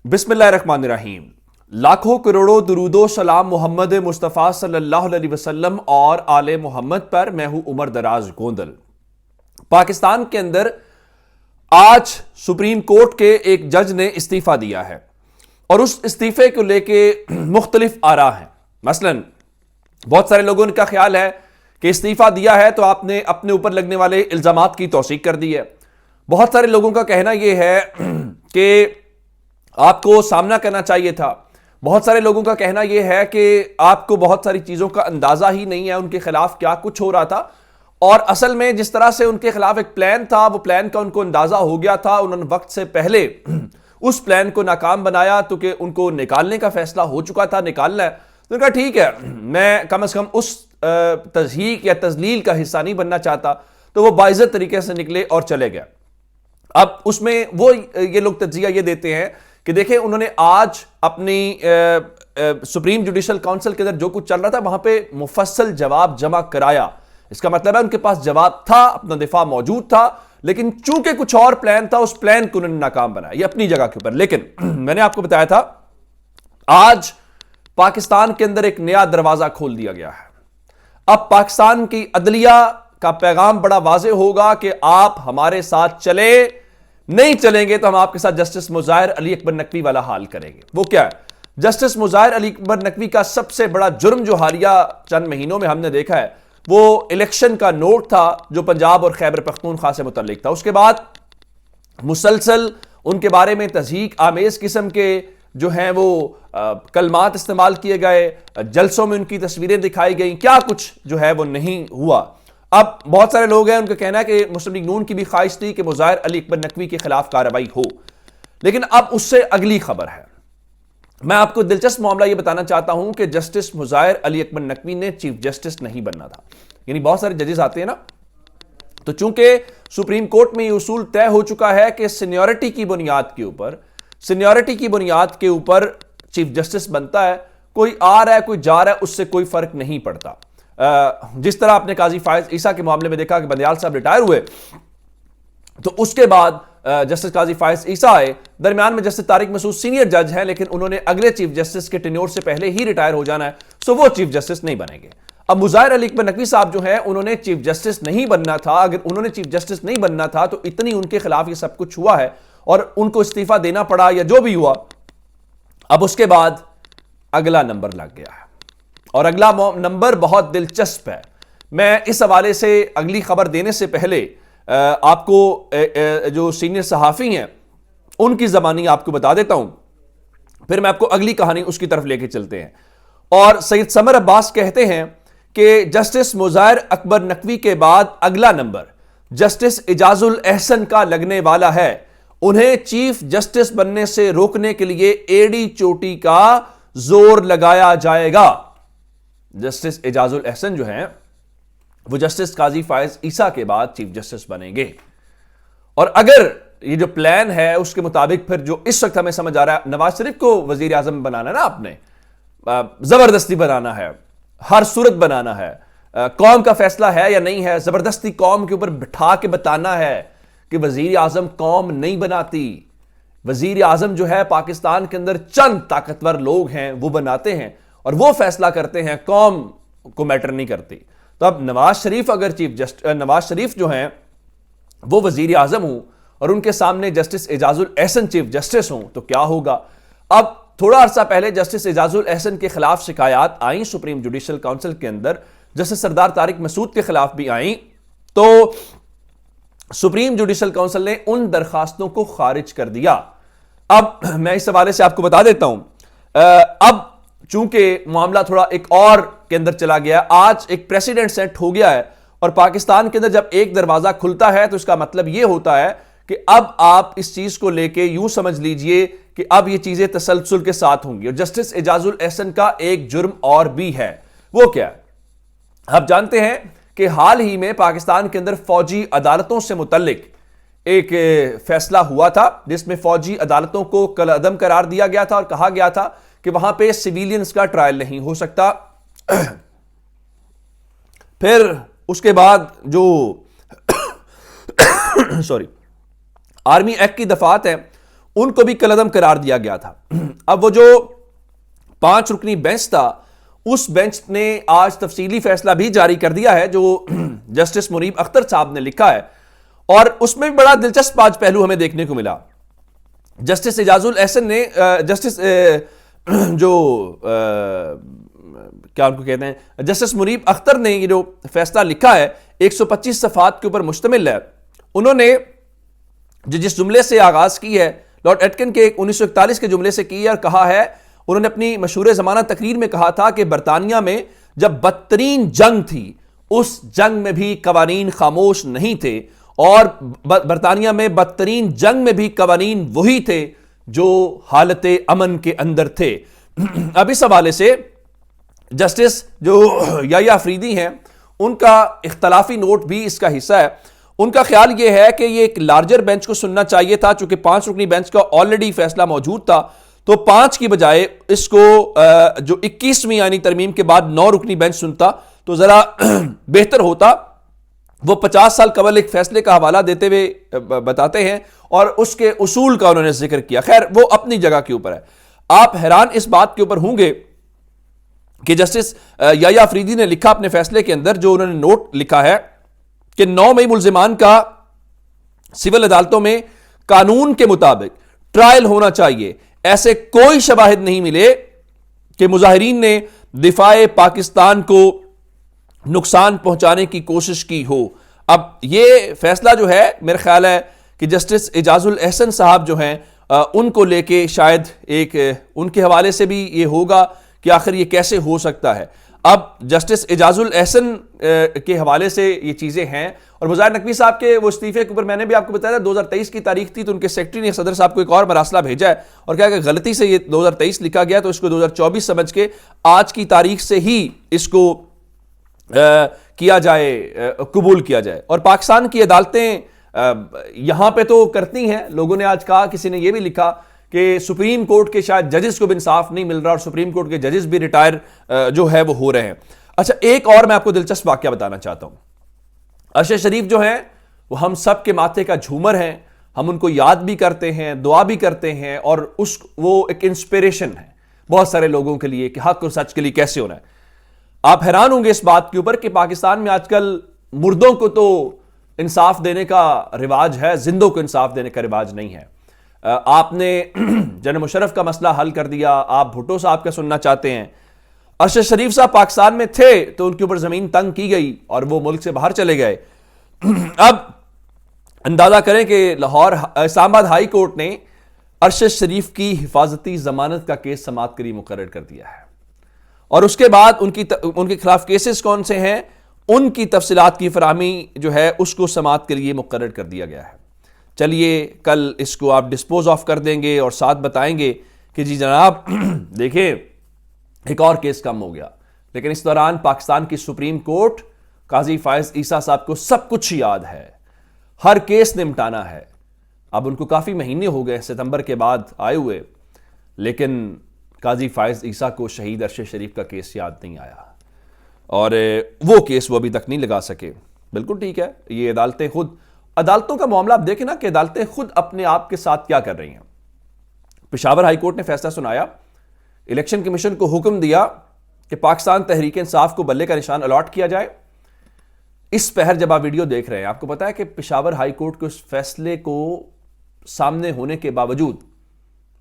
بسم اللہ الرحمن الرحیم۔ لاکھوں کروڑوں درود و سلام محمد مصطفیٰ صلی اللہ علیہ وسلم اور آل محمد پر۔ میں ہوں عمر دراز گوندل۔ پاکستان کے اندر آج سپریم کورٹ کے ایک جج نے استعفیٰ دیا ہے اور اس استعفے کو لے کے مختلف آراء ہیں۔ مثلا بہت سارے لوگوں کا خیال ہے کہ استعفیٰ دیا ہے تو آپ نے اپنے اوپر لگنے والے الزامات کی توثیق کر دی ہے۔ بہت سارے لوگوں کا کہنا یہ ہے کہ آپ کو سامنا کرنا چاہیے تھا۔ بہت سارے لوگوں کا کہنا یہ ہے کہ آپ کو بہت ساری چیزوں کا اندازہ ہی نہیں ہے ان کے خلاف کیا کچھ ہو رہا تھا، اور اصل میں جس طرح سے ان کے خلاف ایک پلان تھا وہ پلان کا ان کو اندازہ ہو گیا تھا، انہوں نے وقت سے پہلے اس پلان کو ناکام بنایا تو کہ ان کو نکالنے کا فیصلہ ہو چکا تھا، نکالنا ہے تو ان کا ٹھیک ہے، میں کم از کم اس تضحیک یا تذلیل کا حصہ نہیں بننا چاہتا، تو وہ باعزت طریقے سے نکلے اور چلے گئے۔ اب اس میں وہ یہ لوگ تجزیہ یہ دیتے ہیں کہ دیکھیں انہوں نے آج اپنی سپریم جوڈیشل کونسل کے اندر جو کچھ چل رہا تھا وہاں پہ مفصل جواب جمع کرایا۔ اس کا مطلب ہے ان کے پاس جواب تھا، اپنا دفاع موجود تھا، لیکن چونکہ کچھ اور پلان تھا اس پلان کو انہوں نے ناکام بنایا۔ یہ اپنی جگہ کے اوپر، لیکن میں نے آپ کو بتایا تھا آج پاکستان کے اندر ایک نیا دروازہ کھول دیا گیا ہے۔ اب پاکستان کی عدلیہ کا پیغام بڑا واضح ہوگا کہ آپ ہمارے ساتھ چلے، نہیں چلیں گے تو ہم آپ کے ساتھ جسٹس مظاہر علی اکبر نقوی والا حال کریں گے۔ وہ کیا ہے؟ جسٹس مظاہر علی اکبر نقوی کا سب سے بڑا جرم جو حالیہ چند مہینوں میں ہم نے دیکھا ہے وہ الیکشن کا نوٹ تھا جو پنجاب اور خیبر پختونخوا سے متعلق تھا۔ اس کے بعد مسلسل ان کے بارے میں تضحیک آمیز قسم کے جو ہیں وہ کلمات استعمال کیے گئے، جلسوں میں ان کی تصویریں دکھائی گئیں، کیا کچھ جو ہے وہ نہیں ہوا۔ اب بہت سارے لوگ ہیں ان کا کہنا ہے کہ مسلم لیگ نون کی بھی خواہش تھی کہ مظاہر علی اکبر نقوی کے خلاف کارروائی ہو، لیکن اب اس سے اگلی خبر ہے۔ میں آپ کو دلچسپ معاملہ یہ بتانا چاہتا ہوں کہ جسٹس مظاہر علی اکبر نقوی نے چیف جسٹس نہیں بننا تھا۔ یعنی بہت سارے ججز آتے ہیں نا، تو چونکہ سپریم کورٹ میں یہ اصول طے ہو چکا ہے کہ سینیورٹی کی بنیاد کے اوپر چیف جسٹس بنتا ہے، کوئی آ رہا ہے کوئی جا رہا ہے اس سے کوئی فرق نہیں پڑتا۔ جس طرح آپ نے قاضی فائز عیسیٰ کے معاملے میں دیکھا کہ بندیال صاحب ریٹائر ہوئے تو اس کے بعد جسٹس قاضی فائز عیسیٰ آئے، درمیان میں جسٹس طارق مسعود سینئر جج ہیں لیکن انہوں نے اگلے چیف جسٹس کے ٹینیور سے پہلے ہی ریٹائر ہو جانا ہے، سو وہ چیف جسٹس نہیں بنیں گے۔ اب مظاہر علی اکبر نقوی صاحب جو ہیں انہوں نے چیف جسٹس نہیں بننا تھا۔ اگر انہوں نے چیف جسٹس نہیں بننا تھا تو اتنی ان کے خلاف یہ سب کچھ ہوا ہے اور ان کو استعفیٰ دینا پڑا یا جو بھی ہوا۔ اب اس کے بعد اگلا نمبر لگ گیا ہے اور اگلا نمبر بہت دلچسپ ہے۔ میں اس حوالے سے اگلی خبر دینے سے پہلے آپ کو جو سینئر صحافی ہیں ان کی زبانی آپ کو بتا دیتا ہوں، پھر میں آپ کو اگلی کہانی اس کی طرف لے کے چلتے ہیں۔ اور سید سمر عباس کہتے ہیں کہ جسٹس مظاہر اکبر نقوی کے بعد اگلا نمبر جسٹس اعجاز الاحسن کا لگنے والا ہے۔ انہیں چیف جسٹس بننے سے روکنے کے لیے ایڑی چوٹی کا زور لگایا جائے گا۔ جسٹس اعجاز الاحسن جو ہیں وہ جسٹس قاضی فائز عیسیٰ کے بعد چیف جسٹس بنیں گے، اور اگر یہ جو پلان ہے اس کے مطابق پھر جو اس وقت ہمیں سمجھ آ رہا ہے نواز شریف کو وزیر اعظم بنانا ہے نا، آپ نے زبردستی بنانا ہے، ہر صورت بنانا ہے، قوم کا فیصلہ ہے یا نہیں ہے، زبردستی قوم کے اوپر بٹھا کے بتانا ہے کہ وزیر اعظم قوم نہیں بناتی، وزیر اعظم جو ہے پاکستان کے اندر چند طاقتور لوگ ہیں وہ بناتے ہیں اور وہ فیصلہ کرتے ہیں، قوم کو میٹر نہیں کرتی۔ تو اب نواز شریف جو ہیں وہ وزیر اعظم ہوں اور ان کے سامنے justice Ijaz ul Ahsan chief justice ہوں تو کیا ہوگا؟ اب تھوڑا عرصہ پہلے جسٹس اعجاز الاحسن کے خلاف شکایات آئیں سپریم جوڈیشل کونسل کے اندر، جسٹس سردار طارق مسعود کے خلاف بھی آئیں، تو سپریم جوڈیشل کونسل نے ان درخواستوں کو خارج کر دیا۔ اب میں اس حوالے سے آپ کو بتا دیتا ہوں، اب چونکہ معاملہ تھوڑا ایک اور کے اندر چلا گیا، آج ایک پریسیڈنٹ سیٹ ہو گیا ہے اور پاکستان کے اندر جب ایک دروازہ کھلتا ہے تو اس کا مطلب یہ ہوتا ہے کہ اب آپ اس چیز کو لے کے یوں سمجھ لیجئے کہ اب یہ چیزیں تسلسل کے ساتھ ہوں گی۔ اور جسٹس اعجاز الاحسن کا ایک جرم اور بھی ہے، وہ کیا ہے؟ آپ جانتے ہیں کہ حال ہی میں پاکستان کے اندر فوجی عدالتوں سے متعلق ایک فیصلہ ہوا تھا جس میں فوجی عدالتوں کو کالعدم قرار دیا گیا تھا اور کہا گیا تھا کہ وہاں پہ سیویلینز کا ٹرائل نہیں ہو سکتا۔ پھر اس کے بعد جو آرمی ایکٹ کی دفعات ہیں ان کو بھی کالعدم قرار دیا گیا تھا. اب وہ جو 5 رکنی بینچ تھا اس بینچ نے آج تفصیلی فیصلہ بھی جاری کر دیا ہے جو جسٹس منیب اختر صاحب نے لکھا ہے, اور اس میں بھی بڑا دلچسپ آج پہلو ہمیں دیکھنے کو ملا. جسٹس اعجاز الاحسن نے جسٹس جو کیا ان کو کہتے ہیں جسٹس منیب اختر نے یہ جو فیصلہ لکھا ہے 125 صفحات کے اوپر مشتمل ہے. انہوں نے جس جملے سے آغاز کی ہے لارڈ ایٹکن کے 1941 کے جملے سے کی ہے اور کہا ہے, انہوں نے اپنی مشہور زمانہ تقریر میں کہا تھا کہ برطانیہ میں جب بدترین جنگ تھی اس جنگ میں بھی قوانین خاموش نہیں تھے, اور برطانیہ میں بدترین جنگ میں بھی قوانین وہی تھے جو حالت امن کے اندر تھے. اب اس حوالے سے جسٹس جو یحییٰ افریدی ہیں ان کا اختلافی نوٹ بھی اس کا حصہ ہے. ان کا خیال یہ ہے کہ یہ ایک لارجر بینچ کو سننا چاہیے تھا, چونکہ 5 رکنی بینچ کا آلریڈی فیصلہ موجود تھا, تو 5 کی بجائے اس کو جو 21ویں آئینی ترمیم کے بعد 9 رکنی بینچ سنتا تو ذرا بہتر ہوتا. وہ 50 سال قبل ایک فیصلے کا حوالہ دیتے ہوئے بتاتے ہیں اور اس کے اصول کا انہوں نے ذکر کیا. خیر وہ اپنی جگہ کے اوپر ہے. آپ حیران اس بات کے اوپر ہوں گے کہ جسٹس یحییٰ افریدی نے لکھا اپنے فیصلے کے اندر, جو انہوں نے نوٹ لکھا ہے کہ 9 مئی ملزمان کا سول عدالتوں میں قانون کے مطابق ٹرائل ہونا چاہیے. ایسے کوئی شواہد نہیں ملے کہ مظاہرین نے دفاع پاکستان کو نقصان پہنچانے کی کوشش کی ہو. اب یہ فیصلہ جو ہے میرا خیال ہے کہ جسٹس اعجاز الاحسن صاحب جو ہیں ان کو لے کے شاید ایک ان کے حوالے سے بھی یہ ہوگا کہ آخر یہ کیسے ہو سکتا ہے. اب جسٹس اعجاز الاحسن کے حوالے سے یہ چیزیں ہیں, اور مظاہر نقوی صاحب کے وہ استعفے کے اوپر میں نے بھی آپ کو بتایا 2023 کی تاریخ تھی, تو ان کے سیکرٹری نے صدر صاحب کو ایک اور مراسلہ بھیجا ہے اور کہا کہ غلطی سے یہ 2023 لکھا گیا تو اس کو 2024 سمجھ کے آج کی تاریخ سے ہی اس کو کیا جائے, قبول کیا جائے. اور پاکستان کی عدالتیں یہاں پہ تو کرتی ہیں. لوگوں نے آج کہا, کسی نے یہ بھی لکھا کہ سپریم کورٹ کے شاید ججز کو بھی انصاف نہیں مل رہا اور سپریم کورٹ کے ججز بھی ریٹائر جو ہے وہ ہو رہے ہیں. اچھا ایک اور میں آپ کو دلچسپ واقعہ بتانا چاہتا ہوں. ارشد شریف جو ہیں وہ ہم سب کے ماتھے کا جھومر ہیں, ہم ان کو یاد بھی کرتے ہیں, دعا بھی کرتے ہیں, اور وہ ایک انسپیریشن ہے بہت سارے لوگوں کے لیے کہ حق اور سچ کے لیے کیسے ہونا ہے. آپ حیران ہوں گے اس بات کے اوپر کہ پاکستان میں آج کل مردوں کو تو انصاف دینے کا رواج ہے, زندوں کو انصاف دینے کا رواج نہیں ہے. آپ نے جنرل مشرف کا مسئلہ حل کر دیا, آپ بھٹو صاحب کا سننا چاہتے ہیں. ارشد شریف صاحب پاکستان میں تھے تو ان کے اوپر زمین تنگ کی گئی اور وہ ملک سے باہر چلے گئے. اب اندازہ کریں کہ لاہور اسلام آباد ہائی کورٹ نے ارشد شریف کی حفاظتی ضمانت کا کیس سماعت کے لیے مقرر کر دیا ہے, اور اس کے بعد ان کے خلاف کیسز کون سے ہیں ان کی تفصیلات کی فراہمی جو ہے اس کو سماعت کے لیے مقرر کر دیا گیا ہے. چلیے کل اس کو آپ ڈسپوز آف کر دیں گے اور ساتھ بتائیں گے کہ جی جناب دیکھیں ایک اور کیس کم ہو گیا. لیکن اس دوران پاکستان کی سپریم کورٹ قاضی فائز عیسیٰ صاحب کو سب کچھ یاد ہے, ہر کیس نمٹانا ہے. اب ان کو کافی مہینے ہو گئے ستمبر کے بعد آئے ہوئے, لیکن قاضی فائز عیسیٰ کو شہید ارشد شریف کا کیس یاد نہیں آیا, اور وہ کیس وہ ابھی تک نہیں لگا سکے. بالکل ٹھیک ہے, یہ عدالتوں کا معاملہ آپ دیکھیں نا کہ عدالتیں خود اپنے آپ کے ساتھ کیا کر رہی ہیں. پشاور ہائی کورٹ نے فیصلہ سنایا, الیکشن کمیشن کو حکم دیا کہ پاکستان تحریک انصاف کو بلے کا نشان الاٹ کیا جائے. اس پہر جب آپ ویڈیو دیکھ رہے ہیں آپ کو پتا ہے کہ پشاور ہائی کورٹ کے اس فیصلے کو سامنے ہونے کے باوجود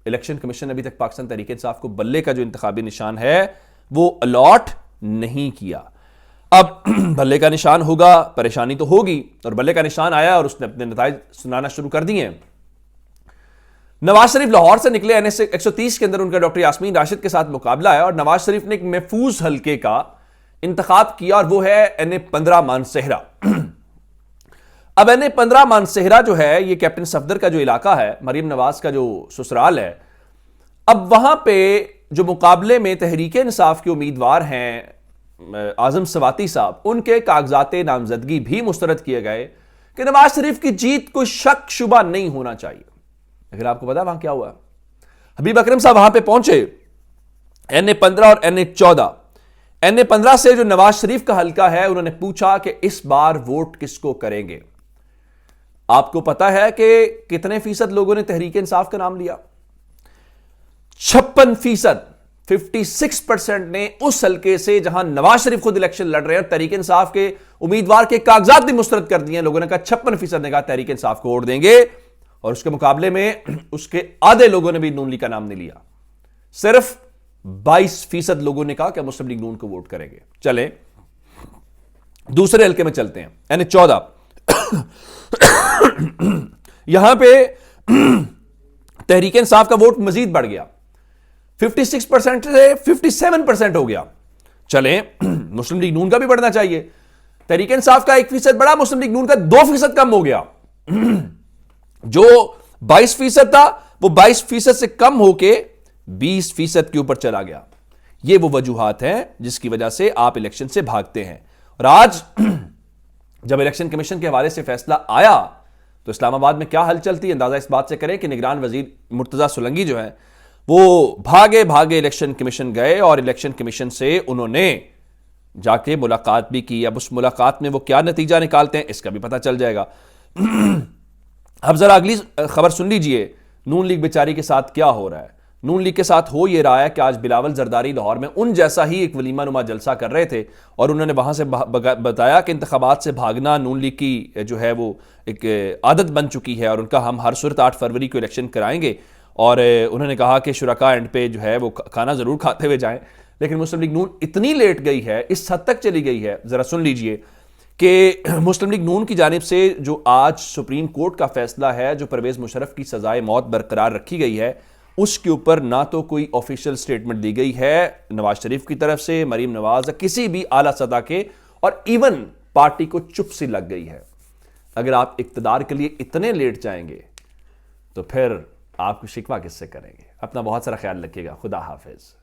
الیکشن کمیشن نے ابھی تک پاکستان تحریک انصاف کو بلے کا جو انتخابی نشان ہے وہ الاٹ نہیں کیا. اب بلے کا نشان ہوگا, پریشانی تو ہوگی, اور بلے کا نشان آیا اور اس نے اپنے نتائج سنانا شروع کر دیے. نواز شریف لاہور سے نکلے, NS 130 کے اندر ان کا ڈاکٹر یاسمین راشد کے ساتھ مقابلہ ہے, اور نواز شریف نے ایک محفوظ حلقے کا انتخاب کیا اور وہ ہے NA-15 مانسہرہ. اب NA-15 مانسہرہ جو ہے یہ کیپٹن صفدر کا جو علاقہ ہے, مریم نواز کا جو سسرال ہے. اب وہاں پہ جو مقابلے میں تحریک انصاف کے امیدوار ہیں اعظم سواتی صاحب, ان کے کاغذات نامزدگی بھی مسترد کیے گئے کہ نواز شریف کی جیت کوئی شک شبہ نہیں ہونا چاہیے. لیکن آپ کو پتا وہاں کیا ہوا؟ حبیب اکرم صاحب وہاں پہ پہنچے, NA-15 اور NA-14. NA-15 سے جو نواز شریف کا حلقہ ہے انہوں نے پوچھا کہ اس بار ووٹ کس کو کریں گے. آپ کو پتا ہے کہ کتنے فیصد لوگوں نے تحریک انصاف کا نام لیا؟ 56%، 56% نے اس حلقے سے جہاں نواز شریف خود الیکشن لڑ رہے ہیں، تحریک انصاف کے امیدوار کے کاغذات بھی مسترد کر دیے ہیں لوگوں نے کہا 56% نے کہا تحریک انصاف کو ووٹ دیں گے، اور اس کے مقابلے میں اس کے آدھے لوگوں نے بھی نون لیگ کا نام نہیں لیا، صرف 22% لوگوں نے کہا کہ مسلم لیگ نون کو ووٹ کریں گے۔ چلیں دوسرے حلقے میں چلتے ہیں، یعنی 14 یہاں پہ تحریک انصاف کا ووٹ مزید بڑھ گیا، 56% سے 57% ہو گیا۔ چلیں مسلم لیگ نون کا بھی بڑھنا چاہیے، تحریک انصاف کا 1% بڑھا، مسلم لیگ نون کا 2% کم ہو گیا، جو 22% تھا وہ 22% سے کم ہو کے 20% کے اوپر چلا گیا۔ یہ وہ وجوہات ہیں جس کی وجہ سے آپ الیکشن سے بھاگتے ہیں، اور آج جب الیکشن کمیشن کے حوالے سے فیصلہ آیا تو اسلام آباد میں کیا ہل چلتی ہے، اندازہ اس بات سے کریں کہ نگران وزیر مرتضی سولنگی جو ہیں وہ بھاگے الیکشن کمیشن گئے، اور الیکشن کمیشن سے انہوں نے جا کے ملاقات بھی کی۔ اب اس ملاقات میں وہ کیا نتیجہ نکالتے ہیں اس کا بھی پتہ چل جائے گا۔ اب ذرا اگلی خبر سن لیجئے، نون لیگ بیچاری کے ساتھ کیا ہو رہا ہے۔ نون لیگ کے ساتھ ہو یہ رہا ہے کہ آج بلاول زرداری لاہور میں ان جیسا ہی ایک ولیمہ نما جلسہ کر رہے تھے، اور انہوں نے وہاں سے بتایا کہ انتخابات سے بھاگنا نون لیگ کی جو ہے وہ ایک عادت بن چکی ہے، اور ان کا ہم ہر صورت 8 فروری کو الیکشن کرائیں گے، اور انہوں نے کہا کہ شرکاء اینڈ پہ جو ہے وہ کھانا ضرور کھاتے ہوئے جائیں۔ لیکن مسلم لیگ نون اتنی لیٹ گئی ہے، اس حد تک چلی گئی ہے، ذرا سن لیجئے کہ مسلم لیگ نون کی جانب سے جو آج سپریم کورٹ کا فیصلہ ہے، جو پرویز مشرف کی سزائے موت برقرار رکھی گئی ہے، اس کے اوپر نہ تو کوئی آفیشیل سٹیٹمنٹ دی گئی ہے نواز شریف کی طرف سے، مریم نواز، کسی بھی اعلیٰ سطح کے، اور ایون پارٹی کو چپ سی لگ گئی ہے۔ اگر آپ اقتدار کے لیے اتنے لیٹ جائیں گے تو پھر آپ کو شکوہ کس سے کریں گے؟ اپنا بہت سارا خیال رکھیے گا، خدا حافظ۔